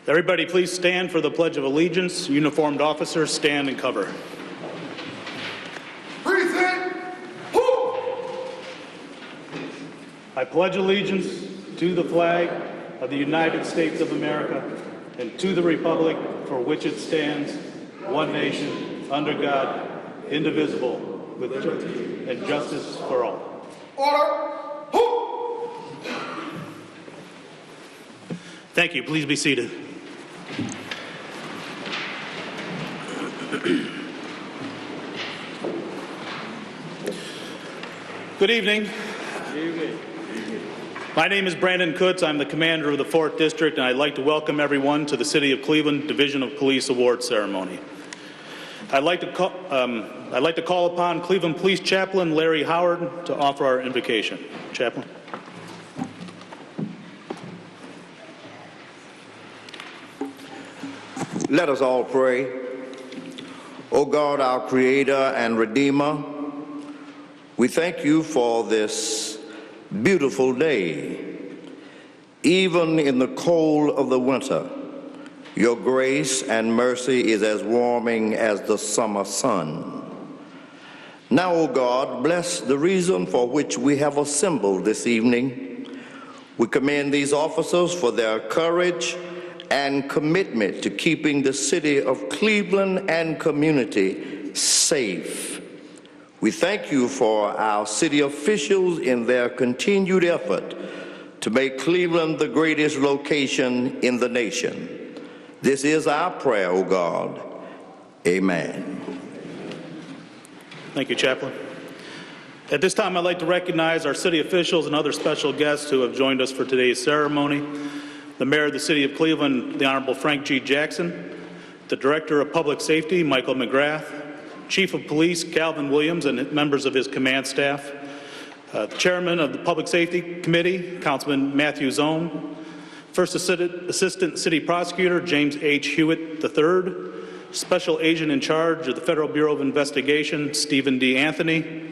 Everybody please stand for the Pledge of Allegiance. Uniformed officers, stand and cover. Present. Who? I pledge allegiance to the flag of the United States of America and to the republic for which it stands, one nation, under God, indivisible, with liberty and justice for all. Order. Who? Thank you. Please be seated. Good evening. My name is Brandon Kutz. I'm the commander of the 4th District, and I'd like to welcome everyone to the City of Cleveland Division of Police Award Ceremony. I'd like to call upon Cleveland Police Chaplain Larry Howard to offer our invocation. Chaplain. Let us all pray. O God, our Creator and Redeemer, we thank you for this beautiful day. Even in the cold of the winter, your grace and mercy is as warming as the summer sun. Now, O God, bless the reason for which we have assembled this evening. We commend these officers for their courage and commitment to keeping the city of Cleveland and community safe. We thank you for our city officials in their continued effort to make Cleveland the greatest location in the nation. This is our prayer, O God. Amen. Thank you, Chaplain. At this time, I'd like to recognize our city officials and other special guests who have joined us for today's ceremony. The Mayor of the City of Cleveland, the Honorable Frank G. Jackson, the Director of Public Safety, Michael McGrath, Chief of Police, Calvin Williams, and members of his command staff, the Chairman of the Public Safety Committee, Councilman Matthew Zone, First Assistant City Prosecutor, James H. Hewitt III, Special Agent in Charge of the Federal Bureau of Investigation, Stephen D. Anthony,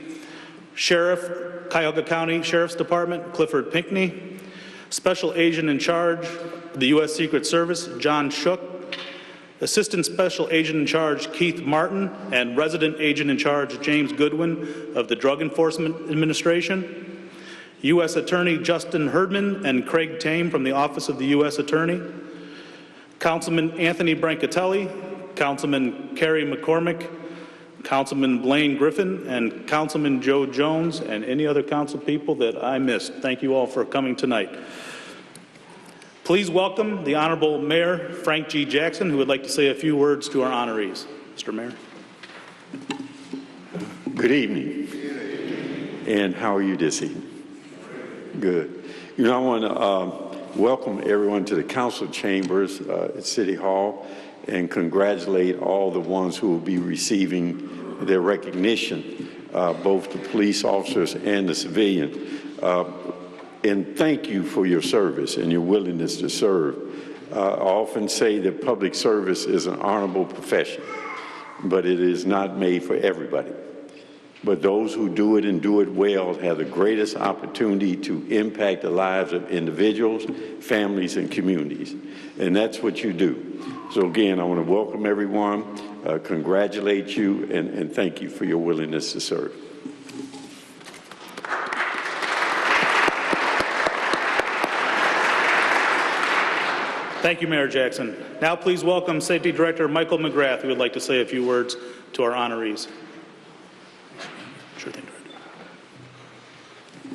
Sheriff, Cuyahoga County Sheriff's Department, Clifford Pinckney, Special Agent in Charge of the U.S. Secret Service, John Shook, Assistant Special Agent in Charge, Keith Martin, and Resident Agent in Charge, James Goodwin of the Drug Enforcement Administration, U.S. Attorney Justin Herdman and Craig Tame from the Office of the U.S. Attorney, Councilman Anthony Brancatelli, Councilman Kerry McCormick, Councilman Blaine Griffin, and Councilman Joe Jones, and any other council people that I missed. Thank you all for coming tonight. Please welcome the Honorable Mayor Frank G. Jackson, who would like to say a few words to our honorees. Mr. Mayor. Good evening. And how are you this evening? Good. You know, I want to welcome everyone to the council chambers at City Hall and congratulate all the ones who will be receiving their recognition, both the police officers and the civilian. And thank you for your service and your willingness to serve. I often say that public service is an honorable profession, but it is not made for everybody. But those who do it and do it well have the greatest opportunity to impact the lives of individuals, families, and communities. And that's what you do. So again, I want to welcome everyone, congratulate you, and thank you for your willingness to serve. Thank you, Mayor Jackson. Now please welcome Safety Director Michael McGrath, who would like to say a few words to our honorees. Sure thing, Director.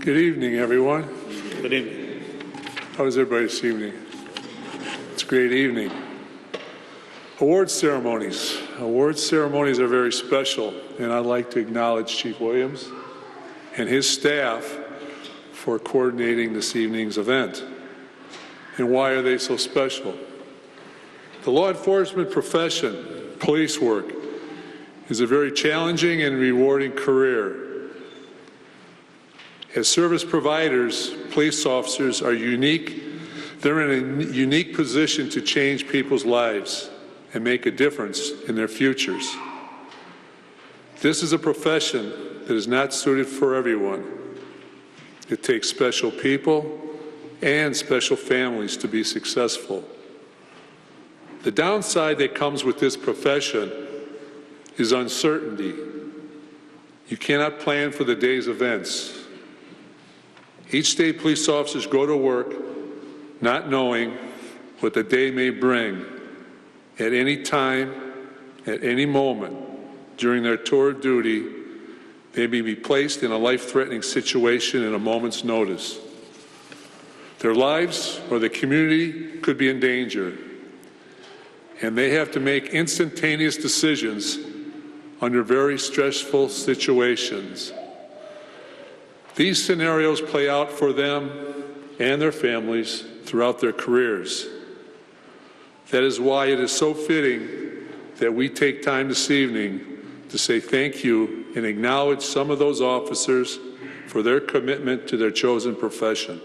Good evening, everyone. Good evening. How is everybody this evening? It's a great evening. Award ceremonies. Award ceremonies are very special, and I'd like to acknowledge Chief Williams and his staff for coordinating this evening's event. And why are they so special? The law enforcement profession, police work, is a very challenging and rewarding career. As service providers, police officers are unique. They're in a unique position to change people's lives and make a difference in their futures. This is a profession that is not suited for everyone. It takes special people and special families to be successful. The downside that comes with this profession is uncertainty. You cannot plan for the day's events. Each day, police officers go to work not knowing what the day may bring. At any time, at any moment, during their tour of duty, they may be placed in a life-threatening situation at a moment's notice. Their lives or the community could be in danger, and they have to make instantaneous decisions under very stressful situations. These scenarios play out for them and their families throughout their careers. That is why it is so fitting that we take time this evening to say thank you and acknowledge some of those officers for their commitment to their chosen profession.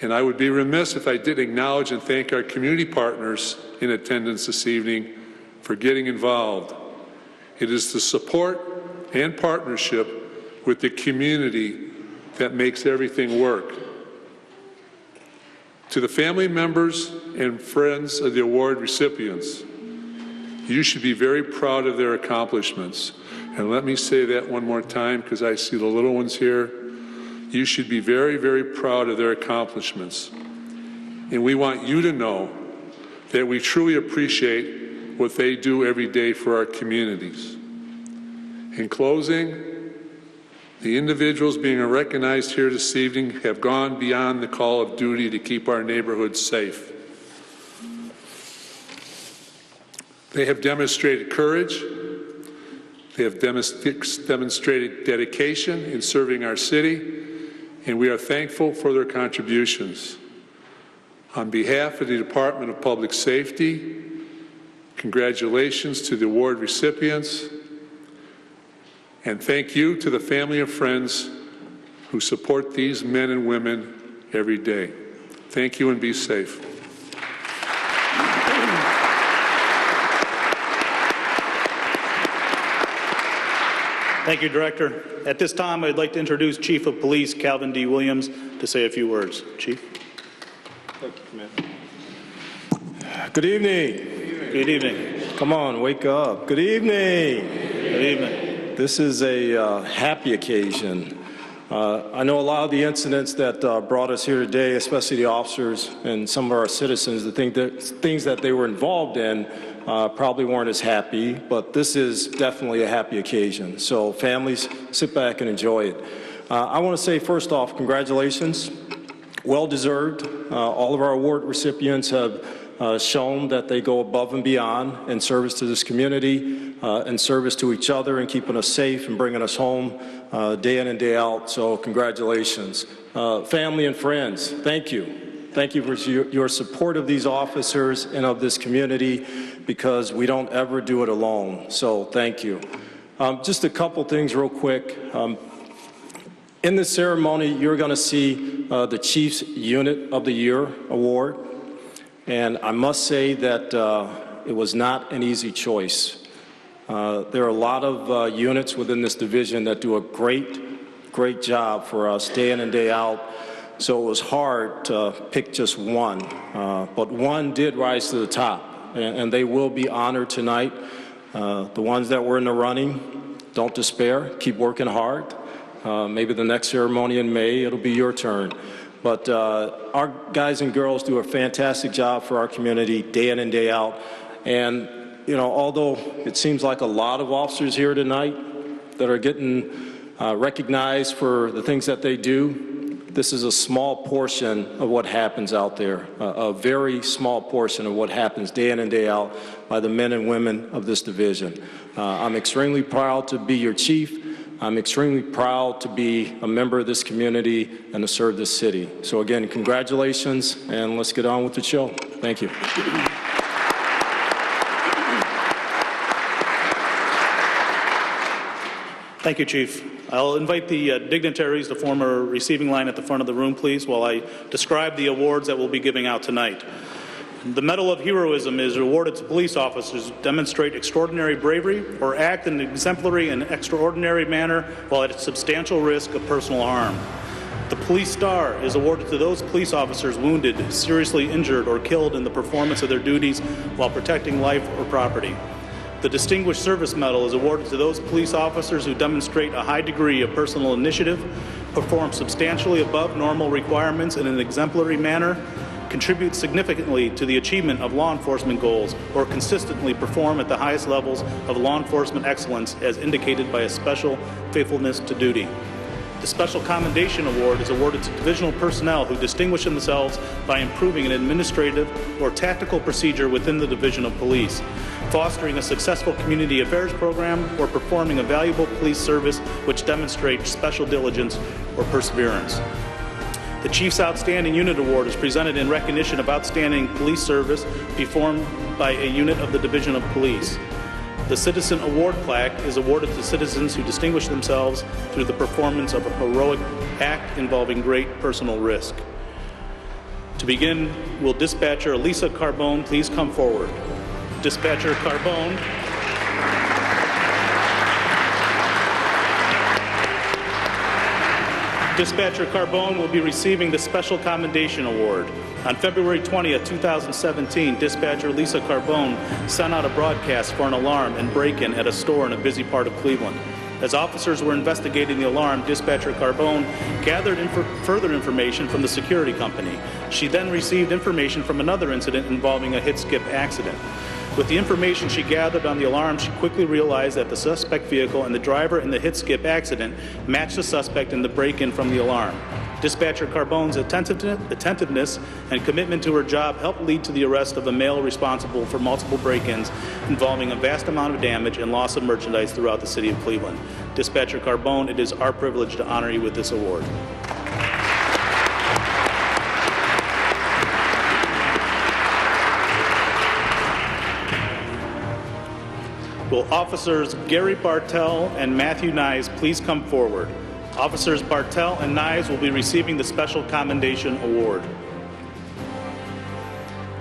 And I would be remiss if I didn't acknowledge and thank our community partners in attendance this evening for getting involved. It is the support and partnership with the community that makes everything work. To the family members and friends of the award recipients, you should be very proud of their accomplishments. And let me say that one more time because I see the little ones here. You should be very, very proud of their accomplishments. And we want you to know that we truly appreciate what they do every day for our communities. In closing, the individuals being recognized here this evening have gone beyond the call of duty to keep our neighborhoods safe. They have demonstrated courage. They have demonstrated dedication in serving our city, and we are thankful for their contributions. On behalf of the Department of Public Safety, congratulations to the award recipients, and thank you to the family and friends who support these men and women every day. Thank you and be safe. Thank you, Director. At this time, I'd like to introduce Chief of Police Calvin D. Williams to say a few words. Chief. Thank you, Commander. Good evening. Good evening. Come on, wake up. Good evening. Good evening. This is a happy occasion. I know a lot of the incidents that brought us here today, especially the officers and some of our citizens, the things that they were involved in probably weren't as happy, but this is definitely a happy occasion. So families, sit back and enjoy it. I want to say first off, congratulations. Well deserved. All of our award recipients have shown that they go above and beyond in service to this community, in service to each other, and keeping us safe and bringing us home day in and day out. So congratulations. Family and friends, thank you. Thank you for your support of these officers and of this community, because we don't ever do it alone. So thank you. Just a couple things real quick. In this ceremony, you're going to see the Chief's Unit of the Year award. And I must say that it was not an easy choice. There are a lot of units within this division that do a great job for us day in and day out. So it was hard to pick just one. But one did rise to the top, and they will be honored tonight. The ones that were in the running, don't despair. Keep working hard. Maybe the next ceremony in May, it'll be your turn. But our guys and girls do a fantastic job for our community day in and day out. And, you know, although it seems like a lot of officers here tonight that are getting recognized for the things that they do, this is a small portion of what happens out there, a very small portion of what happens day in and day out by the men and women of this division. I'm extremely proud to be your chief. I'm extremely proud to be a member of this community and to serve this city. So again, congratulations, and let's get on with the show. Thank you. Thank you, Chief. I'll invite the dignitaries to form a receiving line at the front of the room, please, while I describe the awards that we'll be giving out tonight. The Medal of Heroism is awarded to police officers who demonstrate extraordinary bravery or act in an exemplary and extraordinary manner while at substantial risk of personal harm. The Police Star is awarded to those police officers wounded, seriously injured, or killed in the performance of their duties while protecting life or property. The Distinguished Service Medal is awarded to those police officers who demonstrate a high degree of personal initiative, perform substantially above normal requirements in an exemplary manner, contribute significantly to the achievement of law enforcement goals, or consistently perform at the highest levels of law enforcement excellence as indicated by a special faithfulness to duty. The Special Commendation Award is awarded to divisional personnel who distinguish themselves by improving an administrative or tactical procedure within the Division of Police, fostering a successful community affairs program, or performing a valuable police service which demonstrates special diligence or perseverance. The Chief's Outstanding Unit Award is presented in recognition of outstanding police service performed by a unit of the Division of Police. The Citizen Award Plaque is awarded to citizens who distinguish themselves through the performance of a heroic act involving great personal risk. To begin, will Dispatcher Lisa Carbone please come forward? Dispatcher Carbone. Dispatcher Carbone will be receiving the Special Commendation Award. On February 20th, 2017, Dispatcher Lisa Carbone sent out a broadcast for an alarm and break-in at a store in a busy part of Cleveland. As officers were investigating the alarm, Dispatcher Carbone gathered further information from the security company. She then received information from another incident involving a hit-skip accident. With the information she gathered on the alarm, she quickly realized that the suspect vehicle and the driver in the hit-skip accident matched the suspect in the break-in from the alarm. Dispatcher Carbone's attentiveness and commitment to her job helped lead to the arrest of a male responsible for multiple break-ins involving a vast amount of damage and loss of merchandise throughout the city of Cleveland. Dispatcher Carbone, it is our privilege to honor you with this award. Will Officers Gary Bartell and Matthew Nyes please come forward? Officers Bartell and Nyes will be receiving the Special Commendation Award.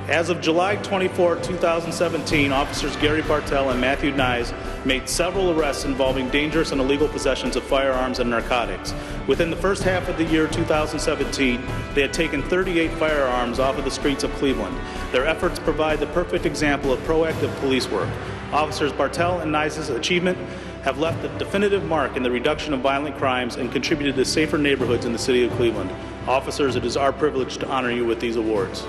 As of July 24, 2017, Officers Gary Bartell and Matthew Nyes made several arrests involving dangerous and illegal possessions of firearms and narcotics. Within the first half of the year 2017, they had taken 38 firearms off of the streets of Cleveland. Their efforts provide the perfect example of proactive police work. Officers Bartell and Nyes' achievement have left a definitive mark in the reduction of violent crimes and contributed to safer neighborhoods in the city of Cleveland. Officers, it is our privilege to honor you with these awards.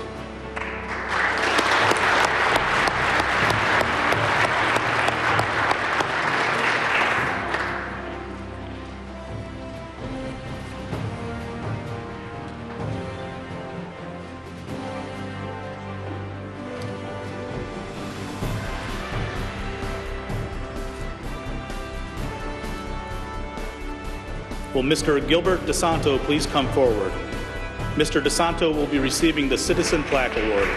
Will Mr. Gilbert DeSanto please come forward? Mr. DeSanto will be receiving the Citizen Plaque Award.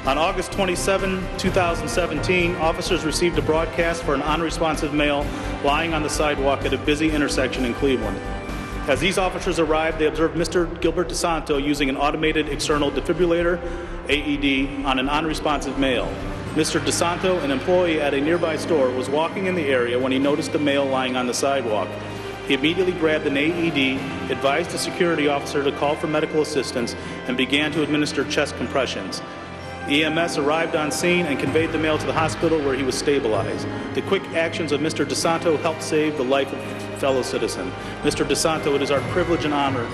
On August 27, 2017, officers received a broadcast for an unresponsive male lying on the sidewalk at a busy intersection in Cleveland. As these officers arrived, they observed Mr. Gilbert DeSanto using an automated external defibrillator, AED, on an unresponsive male. Mr. DeSanto, an employee at a nearby store, was walking in the area when he noticed the male lying on the sidewalk. He immediately grabbed an AED, advised the security officer to call for medical assistance, and began to administer chest compressions. EMS arrived on scene and conveyed the male to the hospital where he was stabilized. The quick actions of Mr. DeSanto helped save the life of a fellow citizen. Mr. DeSanto, it is our privilege and honor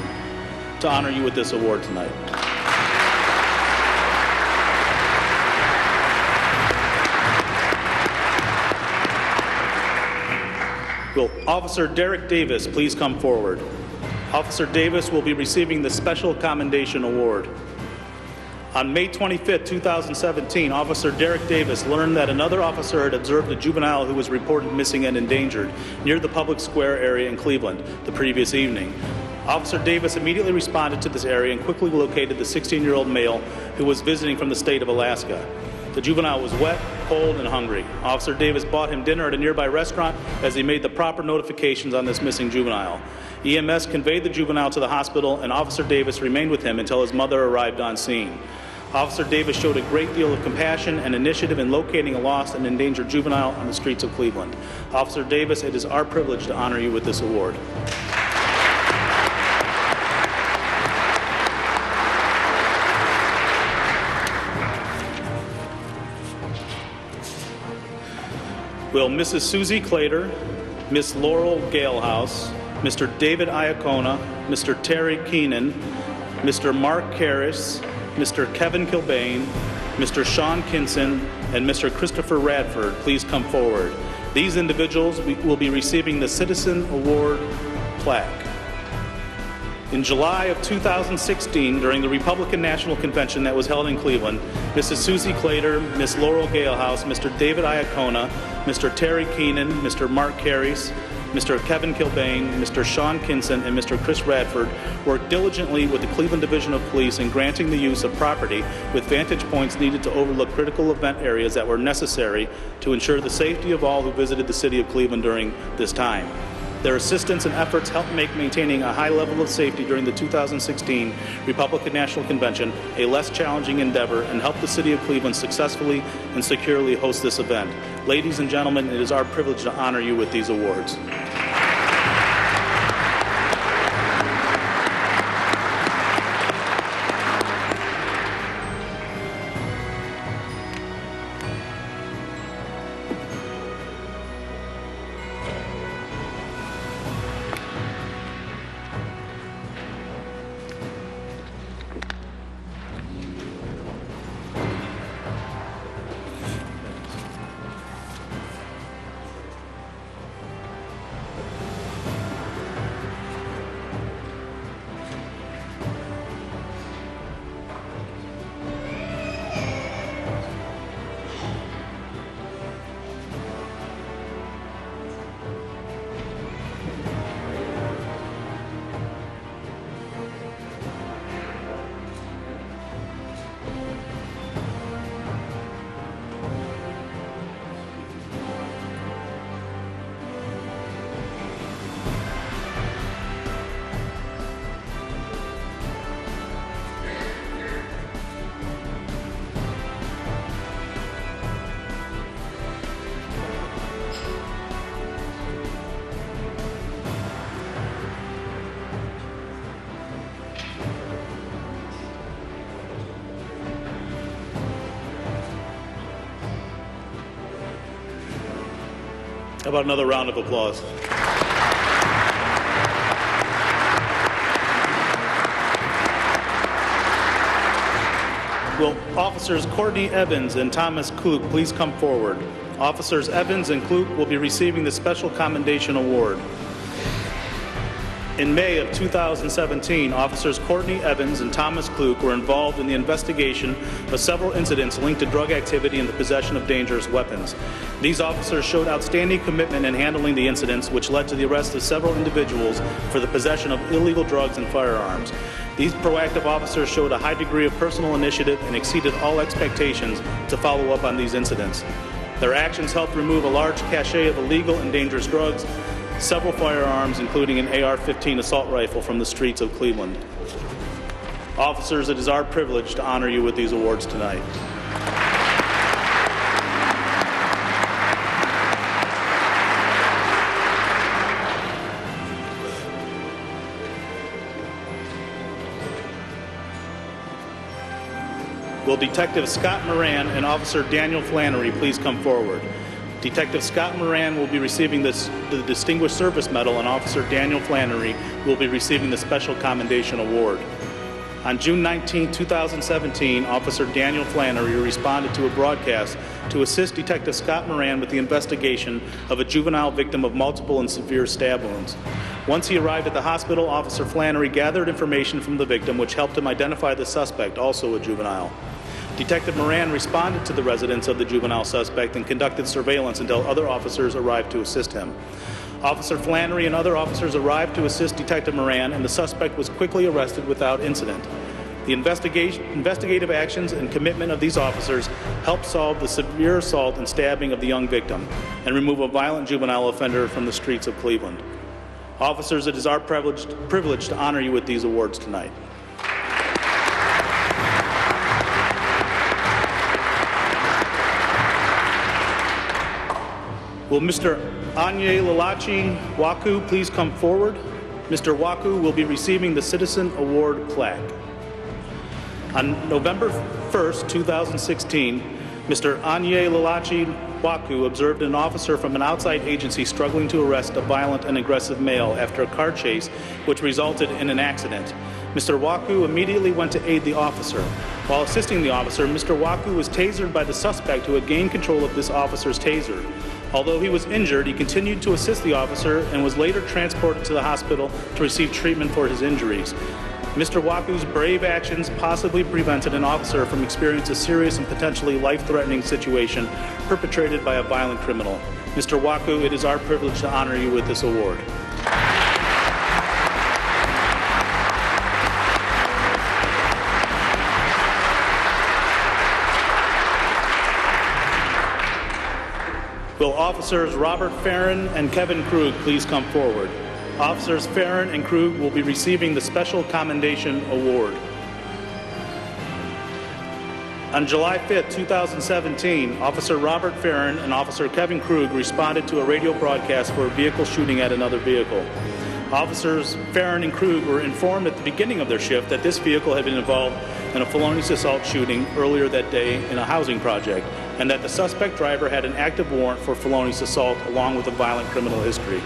to honor you with this award tonight. Will Officer Derek Davis please come forward? Officer Davis will be receiving the Special Commendation Award. On May 25, 2017, Officer Derek Davis learned that another officer had observed a juvenile who was reported missing and endangered near the public square area in Cleveland the previous evening. Officer Davis immediately responded to this area and quickly located the 16-year-old male who was visiting from the state of Alaska. The juvenile was wet, cold, and hungry. Officer Davis bought him dinner at a nearby restaurant as he made the proper notifications on this missing juvenile. EMS conveyed the juvenile to the hospital, and Officer Davis remained with him until his mother arrived on scene. Officer Davis showed a great deal of compassion and initiative in locating a lost and endangered juvenile on the streets of Cleveland. Officer Davis, it is our privilege to honor you with this award. Will Mrs. Susie Clater, Miss Laurel Galehouse, Mr. David Iacona, Mr. Terry Keenan, Mr. Mark Karras, Mr. Kevin Kilbane, Mr. Sean Kinson, and Mr. Christopher Radford please come forward. These individuals will be receiving the Citizen Award plaque. In July of 2016, during the Republican National Convention that was held in Cleveland, Mrs. Susie Clater, Miss Laurel Galehouse, Mr. David Iacona, Mr. Terry Keenan, Mr. Mark Karras, Mr. Kevin Kilbane, Mr. Sean Kinson, and Mr. Chris Radford worked diligently with the Cleveland Division of Police in granting the use of property with vantage points needed to overlook critical event areas that were necessary to ensure the safety of all who visited the city of Cleveland during this time. Their assistance and efforts helped make maintaining a high level of safety during the 2016 Republican National Convention a less challenging endeavor and helped the city of Cleveland successfully and securely host this event. Ladies and gentlemen, it is our privilege to honor you with these awards. How about another round of applause? Will Officers Courtney Evans and Thomas Klug please come forward? Officers Evans and Klug will be receiving the Special Commendation Award. In May of 2017, officers Courtney Evans and Thomas Klug were involved in the investigation of several incidents linked to drug activity and the possession of dangerous weapons. These officers showed outstanding commitment in handling the incidents, which led to the arrest of several individuals for the possession of illegal drugs and firearms. These proactive officers showed a high degree of personal initiative and exceeded all expectations to follow up on these incidents. Their actions helped remove a large cache of illegal and dangerous drugs, several firearms, including an AR-15 assault rifle, from the streets of Cleveland. Officers, it is our privilege to honor you with these awards tonight. Will Detective Scott Moran and Officer Daniel Flannery please come forward? Detective Scott Moran will be receiving the Distinguished Service Medal, and Officer Daniel Flannery will be receiving the Special Commendation Award. On June 19, 2017, Officer Daniel Flannery responded to a broadcast to assist Detective Scott Moran with the investigation of a juvenile victim of multiple and severe stab wounds. Once he arrived at the hospital, Officer Flannery gathered information from the victim, which helped him identify the suspect, also a juvenile. Detective Moran responded to the residence of the juvenile suspect and conducted surveillance until other officers arrived to assist him. Officer Flannery and other officers arrived to assist Detective Moran, and the suspect was quickly arrested without incident. The investigative actions and commitment of these officers helped solve the severe assault and stabbing of the young victim and remove a violent juvenile offender from the streets of Cleveland. Officers, it is our privilege to honor you with these awards tonight. Will Mr. Anye Lalachi Waku please come forward? Mr. Waku will be receiving the Citizen Award plaque. On November 1st, 2016, Mr. Anye Lalachi Waku observed an officer from an outside agency struggling to arrest a violent and aggressive male after a car chase, which resulted in an accident. Mr. Waku immediately went to aid the officer. While assisting the officer, Mr. Waku was tasered by the suspect, who had gained control of this officer's taser. Although he was injured, he continued to assist the officer and was later transported to the hospital to receive treatment for his injuries. Mr. Waku's brave actions possibly prevented an officer from experiencing a serious and potentially life-threatening situation perpetrated by a violent criminal. Mr. Waku, it is our privilege to honor you with this award. Will Officers Robert Farron and Kevin Krug please come forward? Officers Farron and Krug will be receiving the Special Commendation Award. On July 5, 2017, Officer Robert Farron and Officer Kevin Krug responded to a radio broadcast for a vehicle shooting at another vehicle. Officers Farron and Krug were informed at the beginning of their shift that this vehicle had been involved in a felonious assault shooting earlier that day in a housing project, and that the suspect driver had an active warrant for felonious assault along with a violent criminal history.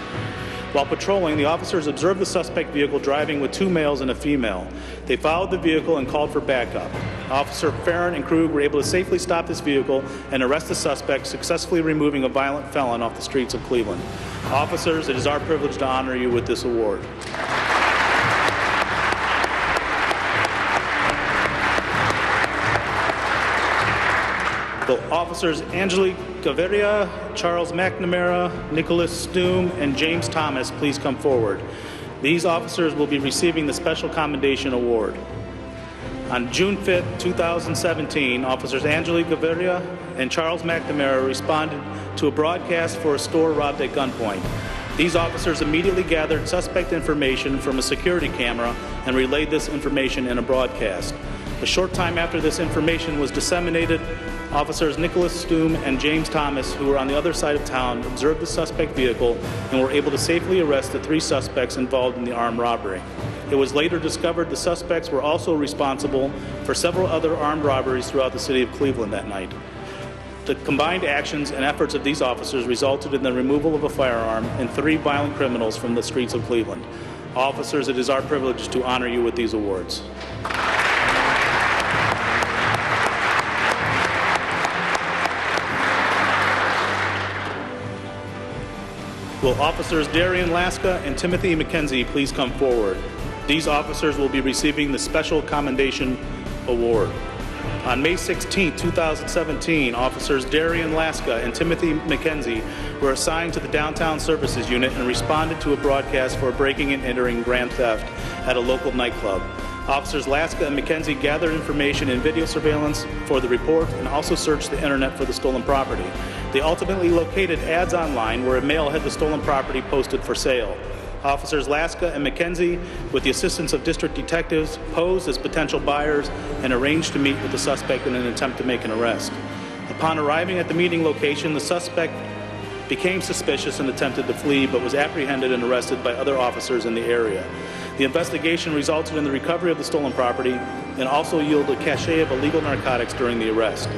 While patrolling, the officers observed the suspect vehicle driving with two males and a female. They followed the vehicle and called for backup. Officer Farron and Krug were able to safely stop this vehicle and arrest the suspect, successfully removing a violent felon off the streets of Cleveland. Officers, it is our privilege to honor you with this award. Will Officers Angelique Gaviria, Charles McNamara, Nicholas Stoom, and James Thomas please come forward? These officers will be receiving the Special Commendation Award. On June 5, 2017, Officers Angelique Gaviria and Charles McNamara responded to a broadcast for a store robbed at gunpoint. These officers immediately gathered suspect information from a security camera and relayed this information in a broadcast. A short time after this information was disseminated, Officers Nicholas Stoom and James Thomas, who were on the other side of town, observed the suspect vehicle and were able to safely arrest the three suspects involved in the armed robbery. It was later discovered the suspects were also responsible for several other armed robberies throughout the city of Cleveland that night. The combined actions and efforts of these officers resulted in the removal of a firearm and three violent criminals from the streets of Cleveland. Officers, it is our privilege to honor you with these awards. Will Officers Darian Laska and Timothy McKenzie please come forward? These officers will be receiving the Special Commendation Award. On May 16, 2017, Officers Darian Laska and Timothy McKenzie were assigned to the Downtown Services Unit and responded to a broadcast for breaking and entering grand theft at a local nightclub. Officers Laska and McKenzie gathered information and video surveillance for the report and also searched the internet for the stolen property. They ultimately located ads online where a male had the stolen property posted for sale. Officers Laska and McKenzie, with the assistance of district detectives, posed as potential buyers and arranged to meet with the suspect in an attempt to make an arrest. Upon arriving at the meeting location, the suspect became suspicious and attempted to flee, but was apprehended and arrested by other officers in the area. The investigation resulted in the recovery of the stolen property and also yielded a cache of illegal narcotics during the arrest.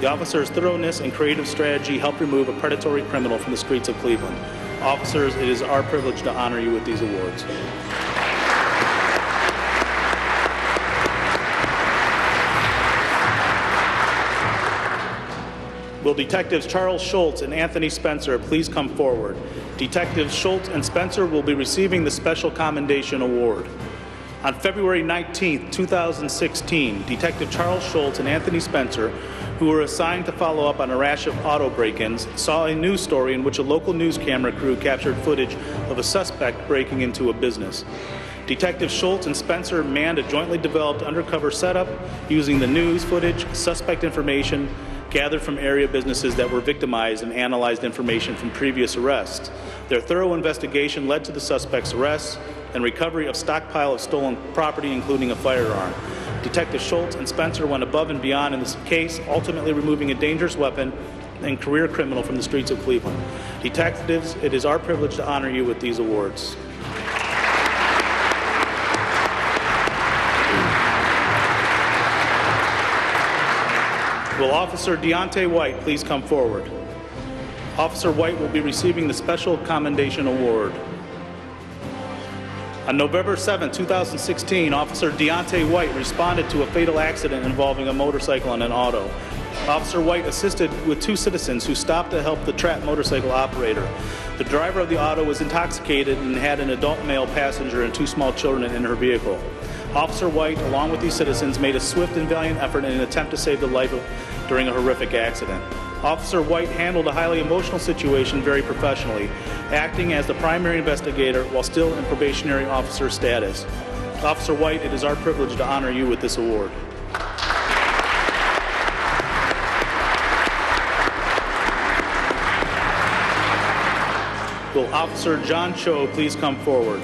The officers' thoroughness and creative strategy helped remove a predatory criminal from the streets of Cleveland. Officers, it is our privilege to honor you with these awards. Will Detectives Charles Schultz and Anthony Spencer please come forward? Detectives Schultz and Spencer will be receiving the Special Commendation Award. On February 19, 2016, Detective Charles Schultz and Anthony Spencer, who were assigned to follow up on a rash of auto break-ins, saw a news story in which a local news camera crew captured footage of a suspect breaking into a business. Detective Schultz and Spencer manned a jointly developed undercover setup using the news footage, suspect information gathered from area businesses that were victimized, and analyzed information from previous arrests. Their thorough investigation led to the suspect's arrest and recovery of stockpile of stolen property, including a firearm. Detective Schultz and Spencer went above and beyond in this case, ultimately removing a dangerous weapon and career criminal from the streets of Cleveland. Detectives, it is our privilege to honor you with these awards. Will Officer Deontay White please come forward? Officer White will be receiving the Special Commendation Award. On November 7, 2016, Officer Deontay White responded to a fatal accident involving a motorcycle and an auto. Officer White assisted with two citizens who stopped to help the trapped motorcycle operator. The driver of the auto was intoxicated and had an adult male passenger and two small children in her vehicle. Officer White, along with these citizens, made a swift and valiant effort in an attempt to save the life during a horrific accident. Officer White handled a highly emotional situation very professionally, acting as the primary investigator while still in probationary officer status. Officer White, it is our privilege to honor you with this award. Will Officer John Cho please come forward?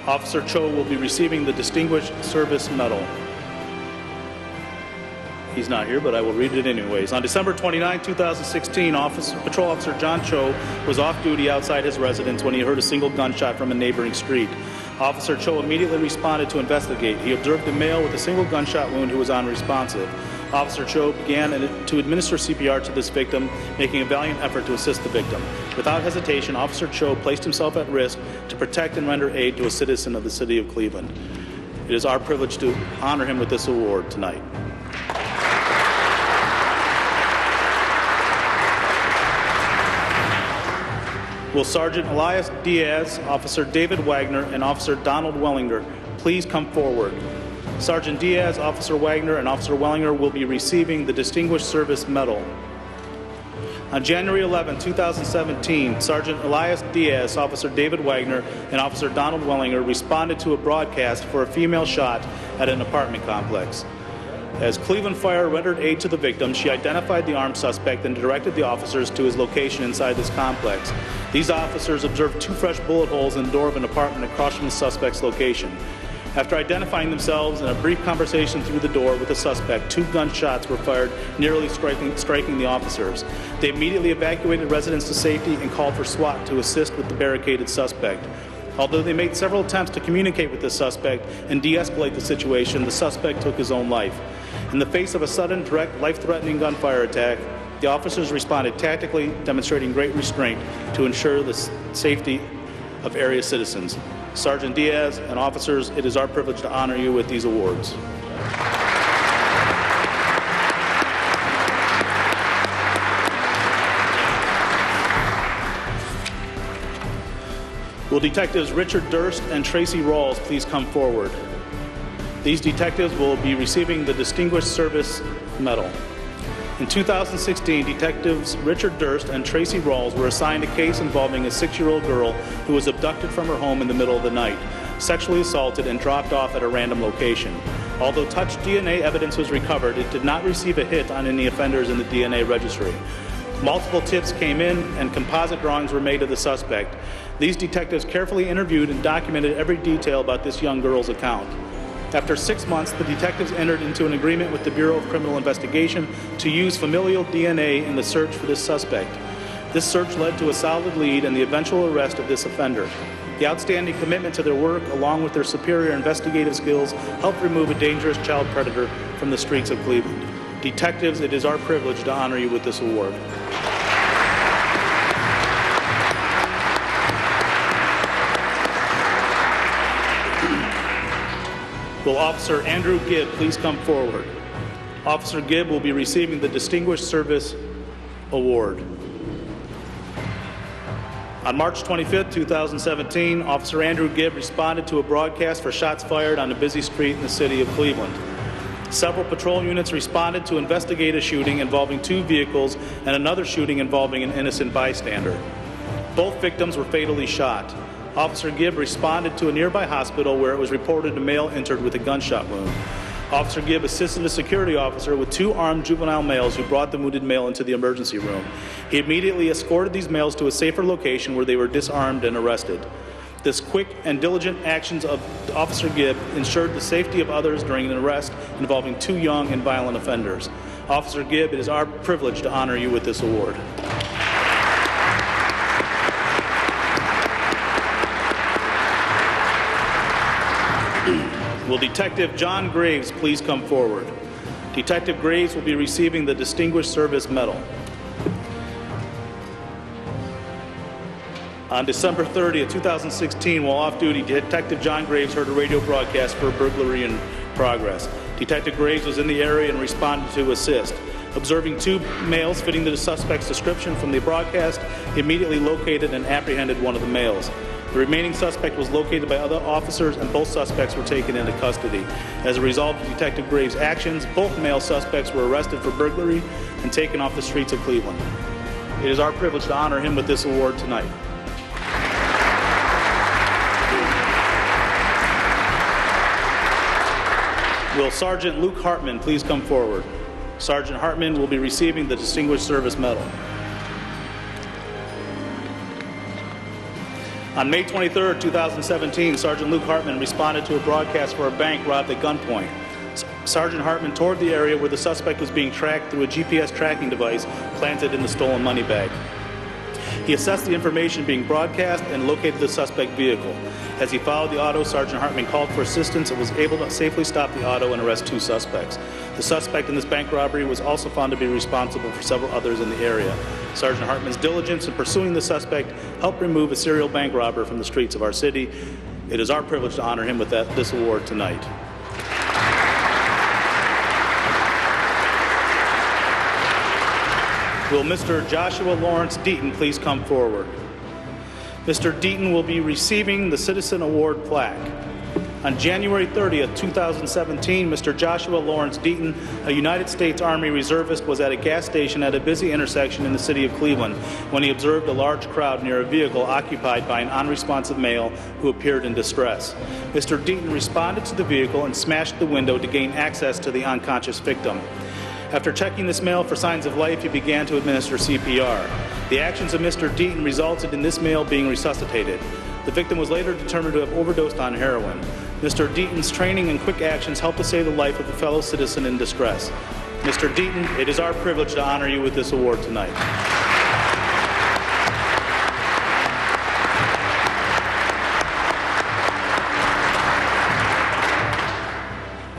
Officer Cho will be receiving the Distinguished Service Medal. He's not here, but I will read it anyways. On December 29, 2016, Patrol Officer John Cho was off duty outside his residence when he heard a single gunshot from a neighboring street. Officer Cho immediately responded to investigate. He observed a male with a single gunshot wound who was unresponsive. Officer Cho began to administer CPR to this victim, making a valiant effort to assist the victim. Without hesitation, Officer Cho placed himself at risk to protect and render aid to a citizen of the city of Cleveland. It is our privilege to honor him with this award tonight. Will Sergeant Elias Diaz, Officer David Wagner, and Officer Donald Wellinger please come forward? Sergeant Diaz, Officer Wagner, and Officer Wellinger will be receiving the Distinguished Service Medal. On January 11, 2017, Sergeant Elias Diaz, Officer David Wagner, and Officer Donald Wellinger responded to a broadcast for a female shot at an apartment complex. As Cleveland Fire rendered aid to the victim, she identified the armed suspect and directed the officers to his location inside this complex. These officers observed two fresh bullet holes in the door of an apartment across from the suspect's location. After identifying themselves and a brief conversation through the door with the suspect, two gunshots were fired, nearly striking the officers. They immediately evacuated residents to safety and called for SWAT to assist with the barricaded suspect. Although they made several attempts to communicate with the suspect and de-escalate the situation, the suspect took his own life. In the face of a sudden, direct, life-threatening gunfire attack, the officers responded tactically, demonstrating great restraint to ensure the safety of area citizens. Sergeant Diaz and officers, it is our privilege to honor you with these awards. Will Detectives Richard Durst and Tracy Rawls please come forward? These detectives will be receiving the Distinguished Service Medal. In 2016, Detectives Richard Durst and Tracy Rawls were assigned a case involving a 6-year-old girl who was abducted from her home in the middle of the night, sexually assaulted, and dropped off at a random location. Although touch DNA evidence was recovered, it did not receive a hit on any offenders in the DNA registry. Multiple tips came in and composite drawings were made of the suspect. These detectives carefully interviewed and documented every detail about this young girl's account. After 6 months, the detectives entered into an agreement with the Bureau of Criminal Investigation to use familial DNA in the search for this suspect. This search led to a solid lead and the eventual arrest of this offender. The outstanding commitment to their work, along with their superior investigative skills, helped remove a dangerous child predator from the streets of Cleveland. Detectives, it is our privilege to honor you with this award. Will Officer Andrew Gibb please come forward? Officer Gibb will be receiving the Distinguished Service Award. On March 25, 2017, Officer Andrew Gibb responded to a broadcast for shots fired on a busy street in the city of Cleveland. Several patrol units responded to investigate a shooting involving 2 vehicles and another shooting involving an innocent bystander. Both victims were fatally shot. Officer Gibb responded to a nearby hospital where it was reported a male entered with a gunshot wound. Officer Gibb assisted a security officer with 2 armed juvenile males who brought the wounded male into the emergency room. He immediately escorted these males to a safer location where they were disarmed and arrested. This quick and diligent actions of Officer Gibb ensured the safety of others during an arrest involving 2 young and violent offenders. Officer Gibb, it is our privilege to honor you with this award. Will Detective John Graves please come forward? Detective Graves will be receiving the Distinguished Service Medal. On December 30, 2016, while off-duty, Detective John Graves heard a radio broadcast for a burglary in progress. Detective Graves was in the area and responded to assist. Observing 2 males fitting the suspect's description from the broadcast, he immediately located and apprehended one of the males. The remaining suspect was located by other officers and both suspects were taken into custody. As a result of Detective Graves' actions, both male suspects were arrested for burglary and taken off the streets of Cleveland. It is our privilege to honor him with this award tonight. Will Sergeant Luke Hartman please come forward? Sergeant Hartman will be receiving the Distinguished Service Medal. On May 23, 2017, Sergeant Luke Hartman responded to a broadcast for a bank robbed at gunpoint. Sergeant Hartman toured the area where the suspect was being tracked through a GPS tracking device planted in the stolen money bag. He assessed the information being broadcast and located the suspect vehicle. As he followed the auto, Sergeant Hartman called for assistance and was able to safely stop the auto and arrest 2 suspects. The suspect in this bank robbery was also found to be responsible for several others in the area. Sergeant Hartman's diligence in pursuing the suspect helped remove a serial bank robber from the streets of our city. It is our privilege to honor him with this award tonight. Will Mr. Joshua Lawrence Deaton please come forward? Mr. Deaton will be receiving the Citizen Award plaque. On January 30th, 2017, Mr. Joshua Lawrence Deaton, a United States Army reservist, was at a gas station at a busy intersection in the city of Cleveland when he observed a large crowd near a vehicle occupied by an unresponsive male who appeared in distress. Mr. Deaton responded to the vehicle and smashed the window to gain access to the unconscious victim. After checking this male for signs of life, he began to administer CPR. The actions of Mr. Deaton resulted in this male being resuscitated. The victim was later determined to have overdosed on heroin. Mr. Deaton's training and quick actions helped to save the life of a fellow citizen in distress. Mr. Deaton, it is our privilege to honor you with this award tonight.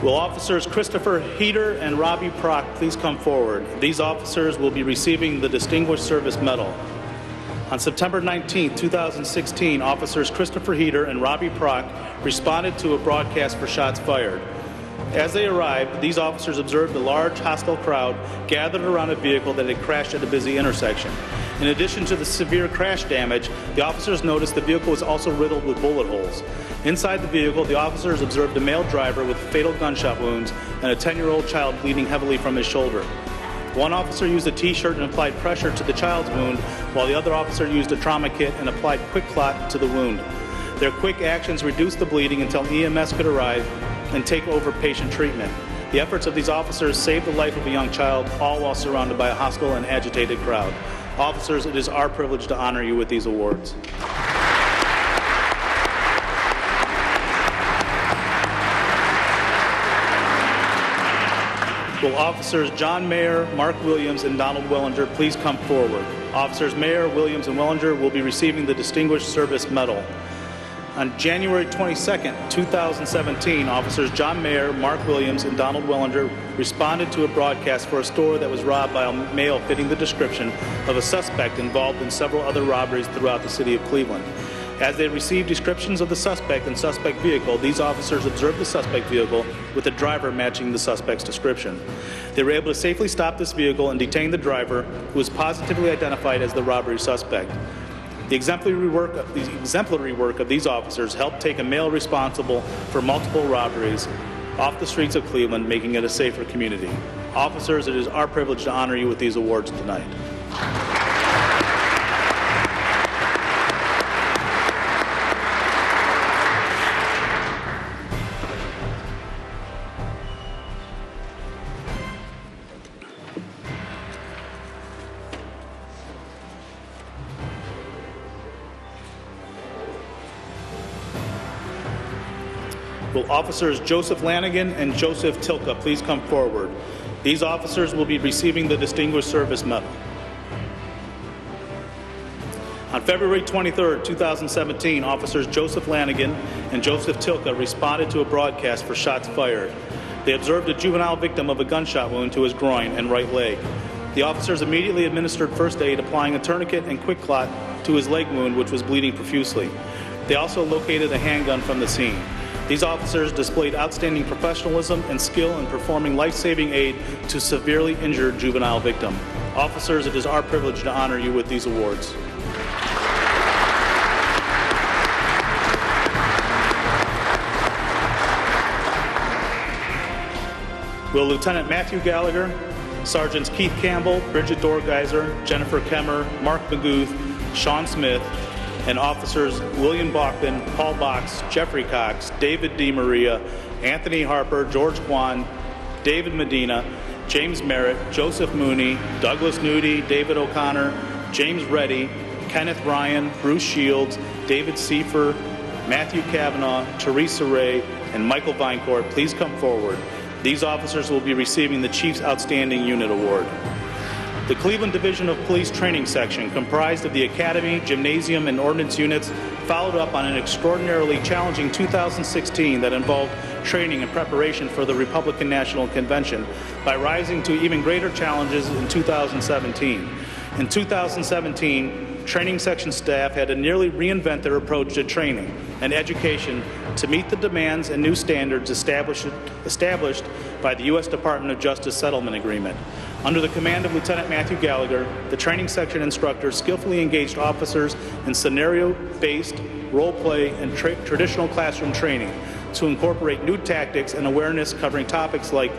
Will Officers Christopher Heater and Robbie Prock please come forward? These officers will be receiving the Distinguished Service Medal. On September 19, 2016, Officers Christopher Heater and Robbie Prock responded to a broadcast for shots fired. As they arrived, these officers observed a large hostile crowd gathered around a vehicle that had crashed at a busy intersection. In addition to the severe crash damage, the officers noticed the vehicle was also riddled with bullet holes. Inside the vehicle, the officers observed a male driver with fatal gunshot wounds and a 10-year-old child bleeding heavily from his shoulder. One officer used a T-shirt and applied pressure to the child's wound, while the other officer used a trauma kit and applied quick clot to the wound. Their quick actions reduced the bleeding until EMS could arrive and take over patient treatment. The efforts of these officers saved the life of a young child, all while surrounded by a hostile and agitated crowd. Officers, it is our privilege to honor you with these awards. Will Officers John Mayer, Mark Williams, and Donald Wellinger please come forward? Officers Mayer, Williams, and Wellinger will be receiving the Distinguished Service Medal. On January 22, 2017, Officers John Mayer, Mark Williams, and Donald Wellinger responded to a broadcast for a store that was robbed by a male fitting the description of a suspect involved in several other robberies throughout the city of Cleveland. As they received descriptions of the suspect and suspect vehicle, these officers observed the suspect vehicle with the driver matching the suspect's description. They were able to safely stop this vehicle and detain the driver, who was positively identified as the robbery suspect. The exemplary work of these officers helped take a male responsible for multiple robberies off the streets of Cleveland, making it a safer community. Officers, it is our privilege to honor you with these awards tonight. Will Officers Joseph Lanigan and Joseph Tilka please come forward? These officers will be receiving the Distinguished Service Medal. On February 23, 2017, Officers Joseph Lanigan and Joseph Tilka responded to a broadcast for shots fired. They observed a juvenile victim of a gunshot wound to his groin and right leg. The officers immediately administered first aid, applying a tourniquet and quick clot to his leg wound, which was bleeding profusely. They also located a handgun from the scene. These officers displayed outstanding professionalism and skill in performing life-saving aid to severely injured juvenile victim. Officers, it is our privilege to honor you with these awards. Will Lieutenant Matthew Gallagher, Sergeants Keith Campbell, Bridget Dorgeiser, Jennifer Kemmer, Mark Magooth, Sean Smith, and Officers William Bachman, Paul Box, Jeffrey Cox, David DeMaria, Anthony Harper, George Kwan, David Medina, James Merritt, Joseph Mooney, Douglas Nudie, David O'Connor, James Reddy, Kenneth Ryan, Bruce Shields, David Seifer, Matthew Kavanaugh, Teresa Ray, and Michael Vinecourt please come forward. These officers will be receiving the Chief's Outstanding Unit Award. The Cleveland Division of Police Training Section, comprised of the Academy, Gymnasium, and Ordnance units, followed up on an extraordinarily challenging 2016 that involved training and preparation for the Republican National Convention by rising to even greater challenges in 2017. In 2017, training section staff had to nearly reinvent their approach to training and education to meet the demands and new standards established by the U.S. Department of Justice Settlement Agreement. Under the command of Lieutenant Matthew Gallagher, the training section instructors skillfully engaged officers in scenario-based role play and traditional classroom training to incorporate new tactics and awareness covering topics like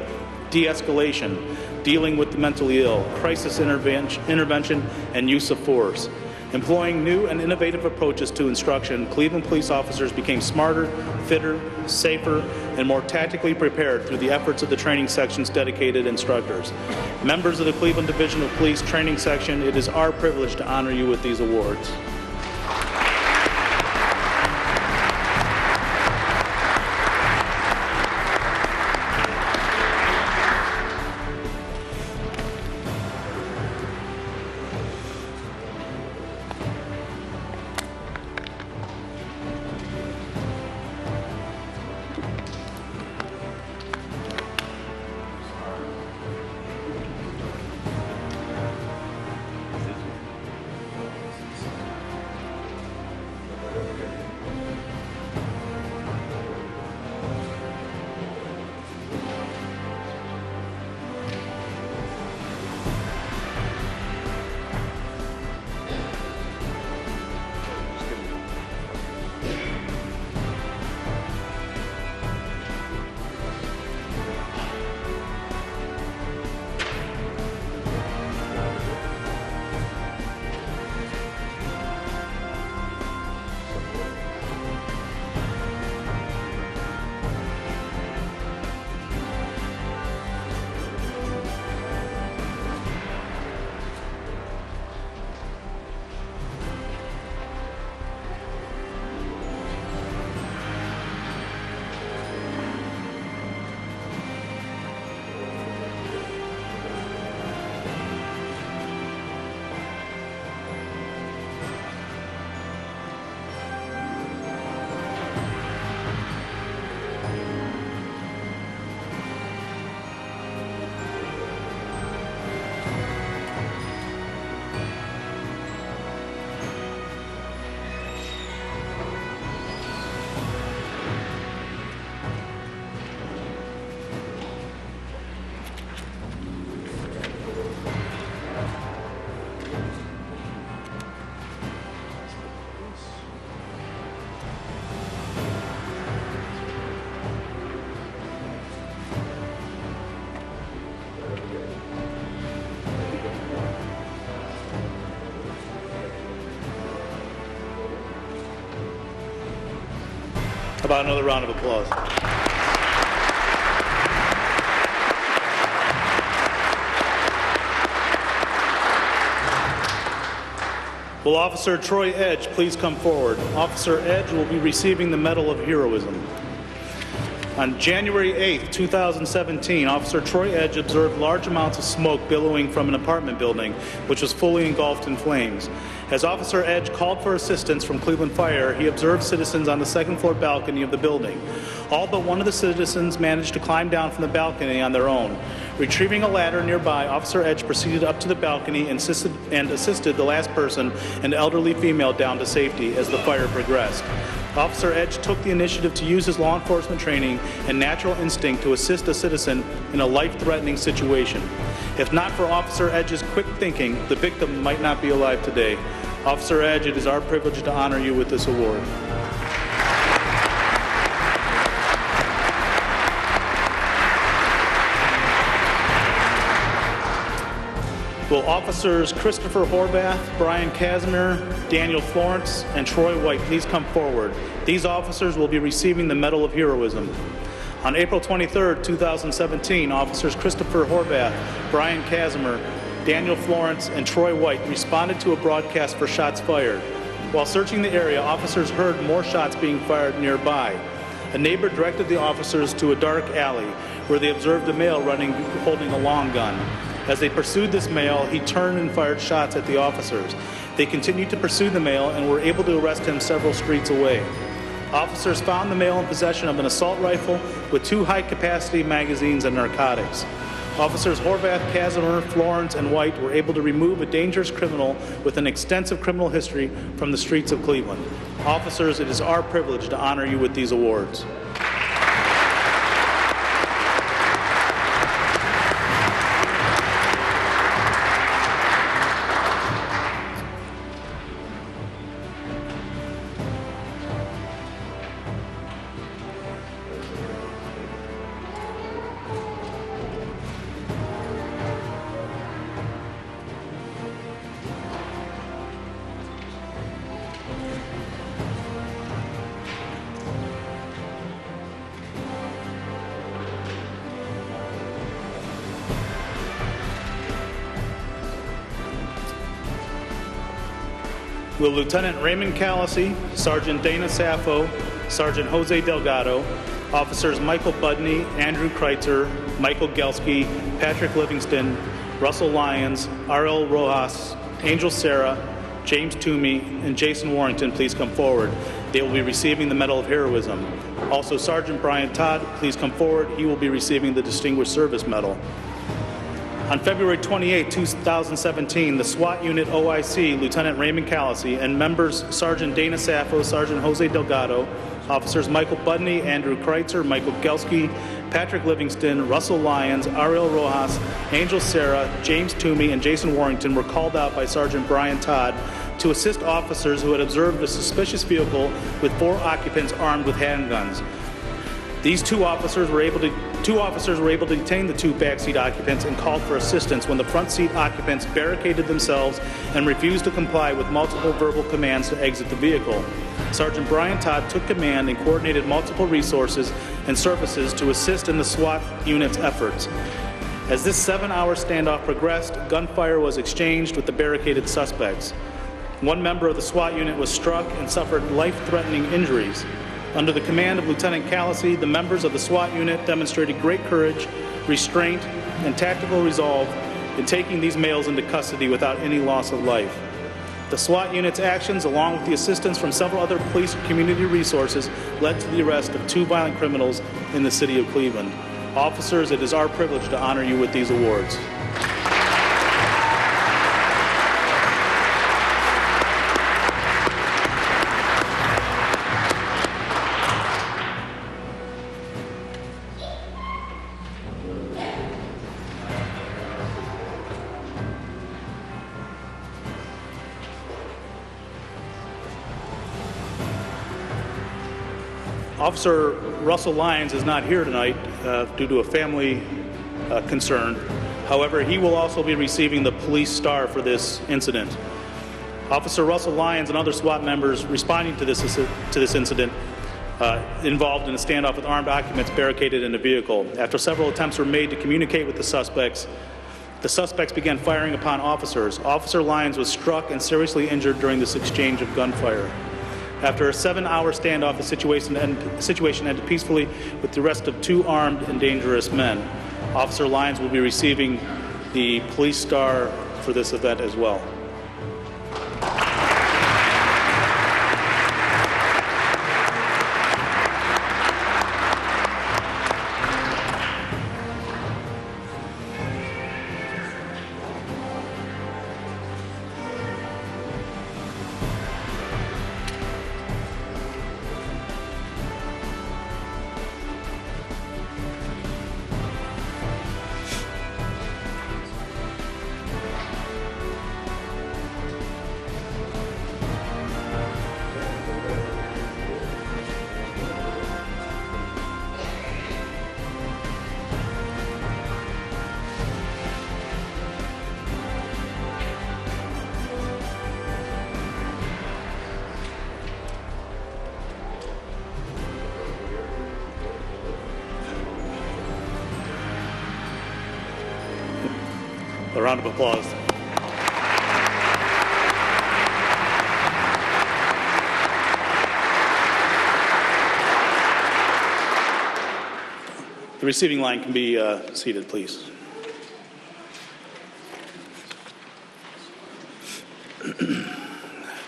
de-escalation, dealing with the mentally ill, crisis intervention, and use of force. Employing new and innovative approaches to instruction, Cleveland police officers became smarter, fitter, safer, and more tactically prepared through the efforts of the training section's dedicated instructors. Members of the Cleveland Division of Police Training Section, it is our privilege to honor you with these awards. about another round of applause? Will Officer Troy Edge please come forward? Officer Edge will be receiving the Medal of Heroism. On January 8, 2017, Officer Troy Edge observed large amounts of smoke billowing from an apartment building, which was fully engulfed in flames. As Officer Edge called for assistance from Cleveland Fire, he observed citizens on the second-floor balcony of the building. All but one of the citizens managed to climb down from the balcony on their own. Retrieving a ladder nearby, Officer Edge proceeded up to the balcony and assisted the last person, an elderly female, down to safety as the fire progressed. Officer Edge took the initiative to use his law enforcement training and natural instinct to assist a citizen in a life-threatening situation. If not for Officer Edge's quick thinking, the victim might not be alive today. Officer Edge, it is our privilege to honor you with this award. Will Officers Christopher Horvath, Brian Casimir, Daniel Florence, and Troy White please come forward? These officers will be receiving the Medal of Heroism. On April 23, 2017, Officers Christopher Horvath, Brian Casimir, Daniel Florence, and Troy White responded to a broadcast for shots fired. While searching the area, officers heard more shots being fired nearby. A neighbor directed the officers to a dark alley where they observed a male running holding a long gun. As they pursued this male, he turned and fired shots at the officers. They continued to pursue the male and were able to arrest him several streets away. Officers found the male in possession of an assault rifle with 2 high-capacity magazines and narcotics. Officers Horvath, Casimir, Florence, and White were able to remove a dangerous criminal with an extensive criminal history from the streets of Cleveland. Officers, it is our privilege to honor you with these awards. Will Lieutenant Raymond Callacy, Sergeant Dana Saffo, Sergeant Jose Delgado, Officers Michael Budney, Andrew Kreitzer, Michael Gelski, Patrick Livingston, Russell Lyons, R.L. Rojas, Angel Sarah, James Toomey, and Jason Warrington please come forward? They will be receiving the Medal of Heroism. Also, Sergeant Brian Todd, please come forward. He will be receiving the Distinguished Service Medal. On February 28, 2017, the SWAT Unit OIC, Lieutenant Raymond Callacy, and members Sergeant Dana Saffo, Sergeant Jose Delgado, Officers Michael Budney, Andrew Kreitzer, Michael Gelski, Patrick Livingston, Russell Lyons, Ariel Rojas, Angel Sarah, James Toomey, and Jason Warrington were called out by Sergeant Brian Todd to assist officers who had observed a suspicious vehicle with 4 occupants armed with handguns. These two officers were able to detain the 2 backseat occupants and called for assistance when the front seat occupants barricaded themselves and refused to comply with multiple verbal commands to exit the vehicle. Sergeant Brian Todd took command and coordinated multiple resources and services to assist in the SWAT unit's efforts. As this 7-hour standoff progressed, gunfire was exchanged with the barricaded suspects. One member of the SWAT unit was struck and suffered life-threatening injuries. Under the command of Lieutenant Callacy, the members of the SWAT unit demonstrated great courage, restraint, and tactical resolve in taking these males into custody without any loss of life. The SWAT unit's actions, along with the assistance from several other police and community resources, led to the arrest of 2 violent criminals in the city of Cleveland. Officers, it is our privilege to honor you with these awards. Officer Russell Lyons is not here tonight due to a family concern. However, he will also be receiving the Police Star for this incident. Officer Russell Lyons and other SWAT members responding to this incident involved in a standoff with armed occupants barricaded in a vehicle. After several attempts were made to communicate with the suspects began firing upon officers. Officer Lyons was struck and seriously injured during this exchange of gunfire. After a 7-hour standoff, the situation ended peacefully with the arrest of 2 armed and dangerous men. Officer Lyons will be receiving the Police Star for this event as well. A round of applause. The receiving line can be seated, please.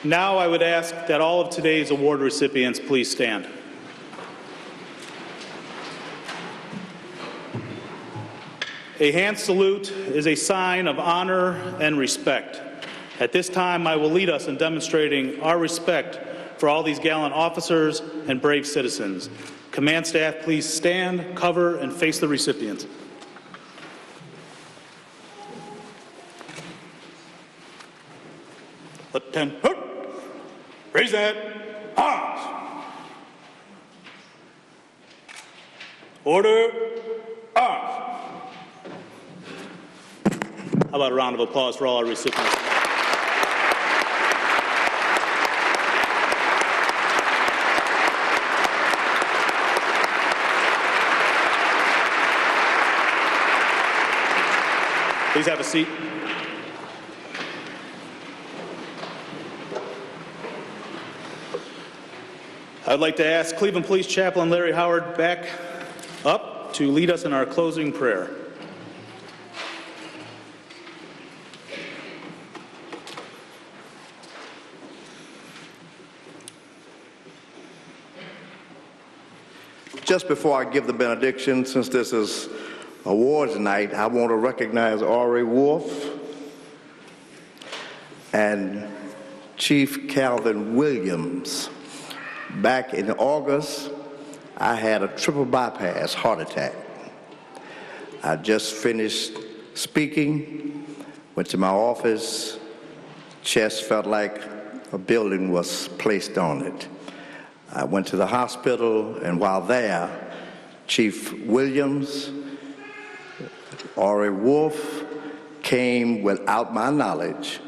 Now I would ask that all of today's award recipients please stand. A hand salute is a sign of honor and respect. At this time, I will lead us in demonstrating our respect for all these gallant officers and brave citizens. Command staff, please stand, cover, and face the recipients. Lieutenant Hood, raise that, arms. Order, arms. How about a round of applause for all our recipients? Please have a seat. I'd like to ask Cleveland Police Chaplain Larry Howard back up to lead us in our closing prayer. Just before I give the benediction, since this is awards night, I want to recognize Ari Wolf and Chief Calvin Williams. Back in August, I had a triple bypass heart attack. I just finished speaking, went to my office, chest felt like a building was placed on it. I went to the hospital, and while there, Chief Williams, Ari Wolf came without my knowledge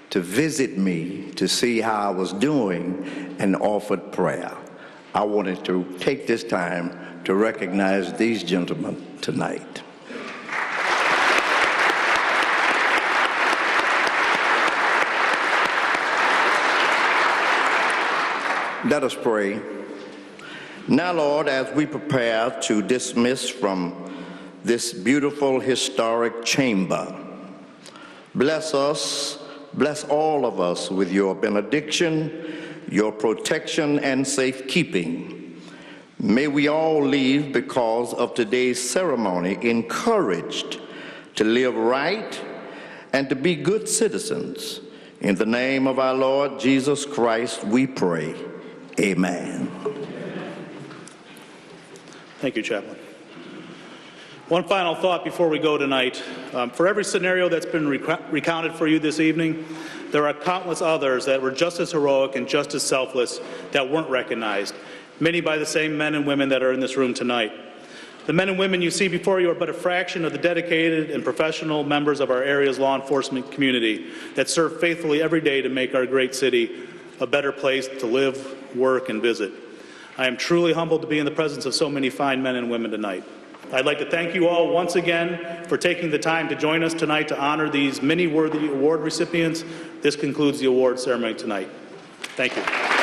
to visit me to see how I was doing and offered prayer. I wanted to take this time to recognize these gentlemen tonight. Let us pray. Now, Lord, as we prepare to dismiss from this beautiful historic chamber, bless us, bless all of us with your benediction, your protection, and safekeeping. May we all leave because of today's ceremony encouraged to live right and to be good citizens. In the name of our Lord Jesus Christ, we pray. Amen. Thank you, Chaplain. One final thought before we go tonight. For every scenario that's been recounted for you this evening, there are countless others that were just as heroic and just as selfless that weren't recognized, many by the same men and women that are in this room tonight. The men and women you see before you are but a fraction of the dedicated and professional members of our area's law enforcement community that serve faithfully every day to make our great city a better place to live, work, and visit. I am truly humbled to be in the presence of so many fine men and women tonight. I'd like to thank you all once again for taking the time to join us tonight to honor these many worthy award recipients. This concludes the award ceremony tonight. Thank you.